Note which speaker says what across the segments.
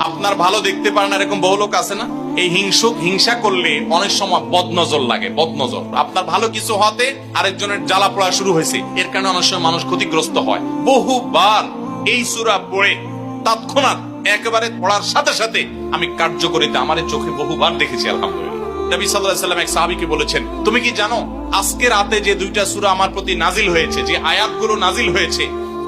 Speaker 1: আপনার ভালো দেখতে পারেন এরকম বহু লোক আছে না? এই হিংসা করলে অনেক সময় বদনজর লাগে, বদনজর। আপনার ভালো কিছু হতে আরেকজনের জ্বালা পড়া শুরু হয়েছে, এর কারণে অনেক সময় মানুষ ক্ষতিগ্রস্ত হয়। বহুবার এই সূরা পড়ে তৎক্ষণাৎ একেবারে পড়ার সাথে সাথে আমি কার্যকরিতা আমার চোখে বহুবার দেখেছি। আলহামদুলিল্লাহ। নবী সাল্লাল্লাহু আলাইহি ওয়াসাল্লাম এক সাহাবীকে বলেছেন, তুমি কি জানো আজকে রাতে যে দুইটা সূরা আমার প্রতি নাজিল হয়েছে, যে আয়াতগুলো নাজিল হয়েছে,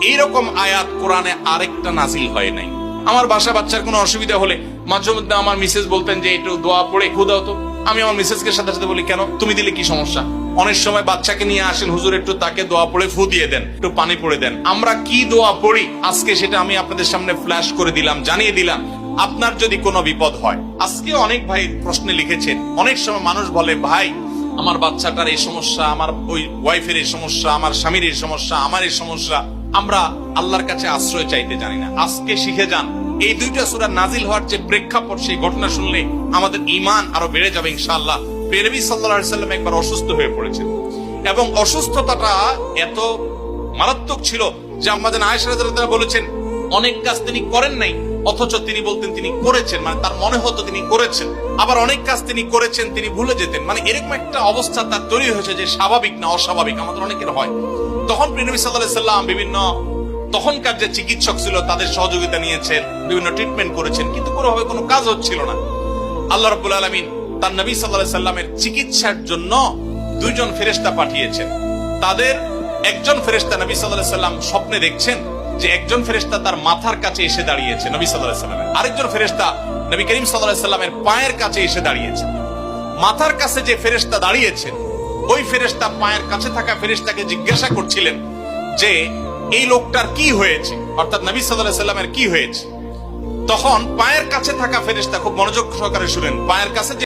Speaker 1: এইরকম আয়াত কোরআনে আরেকটা নাজিল হয় নাই। আমার বাচ্চার কোনো অসুবিধা হলে মাঝে মধ্যে আমার মিসেস বলতেন যে একটু দোয়া পড়ে খু দাও তো। আমি আমার মিসেসকে সাথে সাথে বলি, কেন, তুমি দিলে কি সমস্যা? অনেক সময় বাচ্চাকে নিয়ে আসেন, হুজুর একটু তাকে দোয়া পড়ে ফু দিয়ে দেন, একটু পানি পড়ে দেন। আমরা কি দোয়া পড়ি আজকে সেটা আমি আপনাদের সামনে ফ্ল্যাশ করে দিলাম, জানিয়ে দিলাম। আপনার যদি কোনো বিপদ হয়, আজকে অনেক ভাই প্রশ্নে লিখেছেন, অনেক সময় মানুষ বলে, ভাই আমার বাচ্চাটার এই সমস্যা, আমার ওই ওয়াইফের এই সমস্যা, আমার স্বামীর এই সমস্যা, আমার এই সমস্যা। আমরা আল্লাহর কাছে আশ্রয় চাইতে জানি না। আজকে শিখে যান, এই দুইটা সূরা নাজিল হওয়ার যে প্রেক্ষাপট, সেই ঘটনা শুনলে আমাদের ঈমান আরো বেড়ে যাবে ইনশাআল্লাহ। নবী সাল্লাল্লাহু আলাইহি ওয়াসাল্লাম একবার অসুস্থ হয়ে পড়েছেন এবং অসুস্থতাটা এত মারাত্মক ছিল যে আম্মা জান আয়েশা রাদিয়াল্লাহু তাআলা বলেছেন, অনেক কাজ তিনি করেন নাই, অথচ তিনি বলতেন তিনি করেছেন, মানে তার মনে হতো তিনি করেছেন। আবার অনেক কাজ তিনি করেছেন, তিনি ভুলে যেতেন। মানে এরকম একটা অবস্থা তার তৈরি হয়েছে যে স্বাভাবিক না অস্বাভাবিক, আমাদের অনেকের হয়। তখন নবী সাল্লাল্লাহু আলাইহি ওয়াসাল্লাম বিভিন্ন তখনকার যে চিকিৎসক ছিল তাদের সহযোগিতা নিয়েছেন, বিভিন্ন ট্রিটমেন্ট করেছেন, কিন্তু কোনোভাবে কোনো কাজ হচ্ছিল না। আল্লাহ রাব্বুল আলামিন তার নবী সাল্লাল্লাহু আলাইহি সাল্লামের চিকিৎসার জন্য দুইজন ফেরেশতা পাঠিয়েছেন। তাদের একজন ফেরেশতা নবী সাল্লাল্লাহু আলাইহি সাল্লাম স্বপ্নে দেখছেন যে একজন ফেরেশতা তার মাথার কাছে এসে দাঁড়িয়েছে নবী সাল্লাল্লাহু আলাইহি সাল্লামের, আরেকজন ফেরেশতা নবী করিম সাল্লাল্লাহু আলাইহি সাল্লামের পায়ের কাছে এসে দাঁড়িয়েছেন। মাথার কাছে যে ফেরেশতা দাঁড়িয়েছেন, ওই ফেরেশতা পায়ের কাছে থাকা ফেরেশতাকে জিজ্ঞাসা করছিলেন যে এই লোকটার কি হয়েছে, অর্থাৎ নবী সাল্লাল্লাহু আলাইহি সাল্লামের কি হয়েছে। তখন পায়ের কাছে থাকা ফেরেশতা খুব মনোযোগ সহকারে শুনেন, পায়ের কাছে